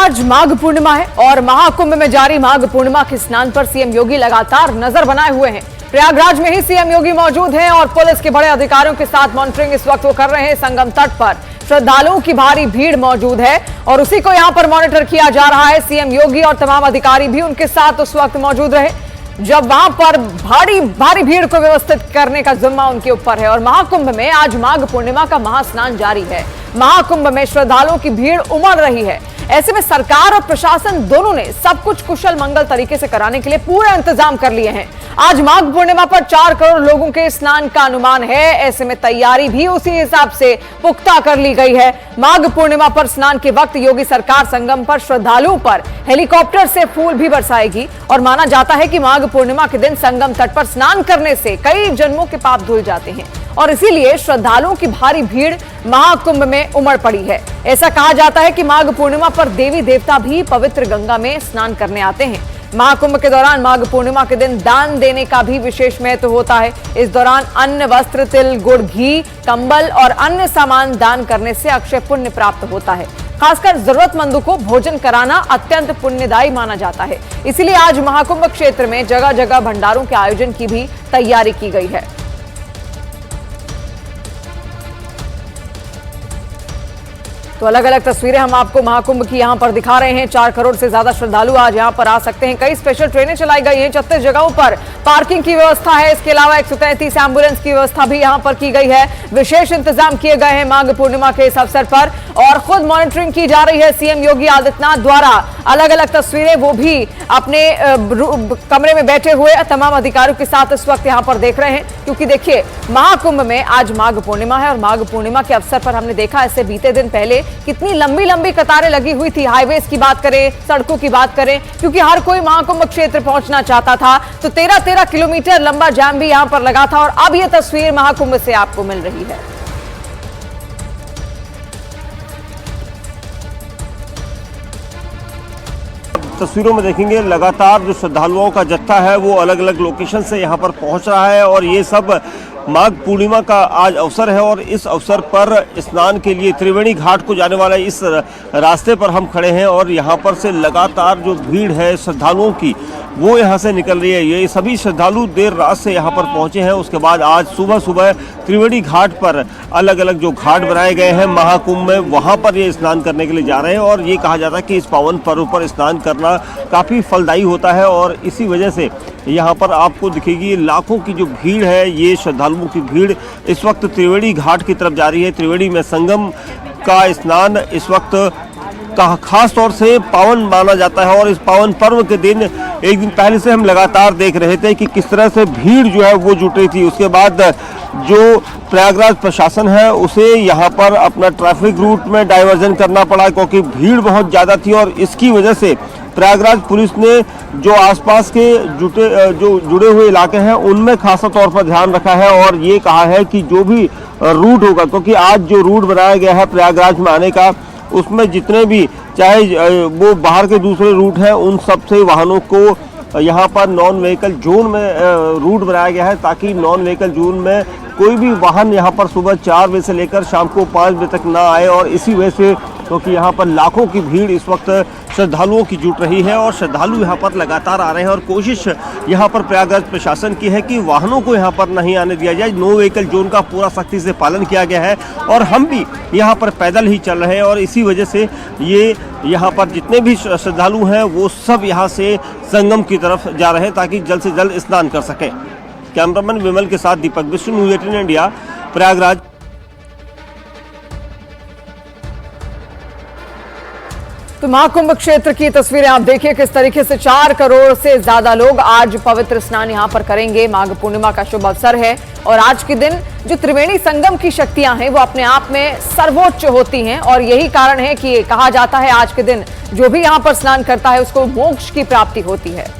आज माघ पूर्णिमा है और महाकुंभ में जारी माघ पूर्णिमा के स्नान पर सीएम योगी लगातार नजर बनाए हुए हैं। प्रयागराज में ही सीएम योगी मौजूद हैं और पुलिस के बड़े अधिकारियों के साथ मॉनिटरिंग इस वक्त वो कर रहे हैं। संगम तट पर श्रद्धालुओं की भारी भीड़ मौजूद है और उसी को यहां पर मॉनिटर किया जा रहा है। सीएम योगी और तमाम अधिकारी भी उनके साथ उस वक्त मौजूद रहे जब वहां पर भारी भीड़ को व्यवस्थित करने का जिम्मा उनके ऊपर है। और महाकुंभ में आज माघ पूर्णिमा का महास्नान जारी है। महाकुंभ में श्रद्धालुओं की भीड़ उमड़ रही है। ऐसे में सरकार और प्रशासन दोनों ने सब कुछ कुशल मंगल तरीके से कराने के लिए पूरे इंतजाम कर लिए हैं। आज माघ पूर्णिमा पर 4 करोड़ लोगों के स्नान का अनुमान है। ऐसे में तैयारी भी उसी हिसाब से पुख्ता कर ली गई है। माघ पूर्णिमा पर स्नान के वक्त योगी सरकार संगम पर श्रद्धालुओं पर हेलीकॉप्टर से फूल भी बरसाएगी और माना जाता है कि माघ पूर्णिमा के दिन संगम तट पर स्नान करने से कई जन्मों के पाप धुल जाते हैं और इसीलिए श्रद्धालुओं की भारी भीड़ महाकुंभ में उमड़ पड़ी है। ऐसा कहा जाता है कि माघ पूर्णिमा पर देवी देवता भी पवित्र गंगा में स्नान करने आते हैं। महाकुंभ के दौरान माघ पूर्णिमा के दिन दान देने का भी विशेष महत्व होता है। इस दौरान अन्न, वस्त्र, तिल, गुड़, घी, कंबल और अन्य सामान दान करने से अक्षय पुण्य प्राप्त होता है। खासकर जरूरतमंदों को भोजन कराना अत्यंत पुण्यदायी माना जाता है। इसीलिए आज महाकुंभ क्षेत्र में जगह जगह भंडारों के आयोजन की भी तैयारी की गई है। तो अलग अलग तस्वीरें हम आपको महाकुंभ की यहां पर दिखा रहे हैं। 4 करोड़ से ज्यादा श्रद्धालु आज यहां पर आ सकते हैं। कई स्पेशल ट्रेनें चलाई गई हैं। 36 जगहों पर पार्किंग की व्यवस्था है। इसके अलावा 133 एम्बुलेंस की व्यवस्था भी यहां पर की गई है। विशेष इंतजाम किए गए हैं माघ पूर्णिमा के इस अवसर पर और खुद मॉनिटरिंग की जा रही है सीएम योगी आदित्यनाथ द्वारा। अलग अलग तस्वीरें वो भी अपने कमरे में बैठे हुए तमाम अधिकारियों के साथ इस वक्त यहां पर देख रहे हैं, क्योंकि देखिए महाकुंभ में आज माघ पूर्णिमा है और माघ पूर्णिमा के अवसर पर हमने देखा ऐसे बीते दिन पहले कितनी लंबी लंबी कतारें लगी हुई थी। हाईवेज की बात करें, सड़कों की बात करें, क्योंकि हर कोई महाकुंभ क्षेत्र पहुंचना चाहता था। तो 13-13 किलोमीटर लंबा जाम भी यहां पर लगा था और अब यह तस्वीर महाकुंभ से आपको मिल रही है। तस्वीरों में देखेंगे लगातार जो श्रद्धालुओं का जत्था है वो अलग अलग लोकेशन से यहाँ पर पहुँच रहा है और ये सब माघ पूर्णिमा का आज अवसर है और इस अवसर पर स्नान के लिए त्रिवेणी घाट को जाने वाले इस रास्ते पर हम खड़े हैं और यहाँ पर से लगातार जो भीड़ है श्रद्धालुओं की वो यहाँ से निकल रही है। ये सभी श्रद्धालु देर रात से यहाँ पर पहुँचे हैं। उसके बाद आज सुबह सुबह त्रिवेणी घाट पर अलग अलग जो घाट बनाए गए हैं महाकुंभ में वहाँ पर ये स्नान करने के लिए जा रहे हैं और ये कहा जाता है कि इस पावन पर्व पर स्नान करना काफ़ी फलदायी होता है और इसी वजह से यहाँ पर आपको दिखेगी लाखों की जो भीड़ है, ये श्रद्धालुओं की भीड़ इस वक्त त्रिवेणी घाट की तरफ जा रही है। त्रिवेणी में संगम का स्नान इस वक्त का खास तौर से पावन माना जाता है और इस पावन पर्व के दिन एक दिन पहले से हम लगातार देख रहे थे कि किस तरह से भीड़ जो है वो जुट रही थी। उसके बाद जो प्रयागराज प्रशासन है उसे यहाँ पर अपना ट्रैफिक रूट में डाइवर्जन करना पड़ा क्योंकि भीड़ बहुत ज़्यादा थी और इसकी वजह से प्रयागराज पुलिस ने जो आसपास के जुड़े हुए इलाके हैं उनमें खासा तौर पर ध्यान रखा है और ये कहा है कि जो भी रूट होगा, क्योंकि आज जो रूट बनाया गया है प्रयागराज में आने का उसमें जितने भी चाहे वो बाहर के दूसरे रूट हैं उन सब से वाहनों को यहाँ पर नॉन व्हीकल जोन में रूट बनाया गया है ताकि नॉन व्हीकल जोन में कोई भी वाहन यहाँ पर सुबह 4 बजे से लेकर शाम को 5 बजे तक ना आए और इसी वजह से क्योंकि यहाँ पर लाखों की भीड़ इस वक्त श्रद्धालुओं की जुट रही है और श्रद्धालु यहाँ पर लगातार आ रहे हैं और कोशिश यहाँ पर प्रयागराज प्रशासन की है कि वाहनों को यहाँ पर नहीं आने दिया जाए। नो व्हीकल जोन का पूरा सख्ती से पालन किया गया है और हम भी यहाँ पर पैदल ही चल रहे हैं और इसी वजह से ये यहाँ पर जितने भी श्रद्धालु हैं वो सब यहाँ से संगम की तरफ जा रहे हैं ताकि जल्द से जल्द स्नान कर सकें। कैमरामैन विमल के साथ दीपक विष्णु, न्यूज़ 18 इंडिया, प्रयागराज। तो महाकुंभ क्षेत्र की तस्वीरें आप देखिए किस तरीके से 4 करोड़ से ज्यादा लोग आज पवित्र स्नान यहां पर करेंगे। माघ पूर्णिमा का शुभ अवसर है और आज के दिन जो त्रिवेणी संगम की शक्तियां हैं वो अपने आप में सर्वोच्च होती हैं और यही कारण है कि कहा जाता है आज के दिन जो भी यहां पर स्नान करता है उसको मोक्ष की प्राप्ति होती है।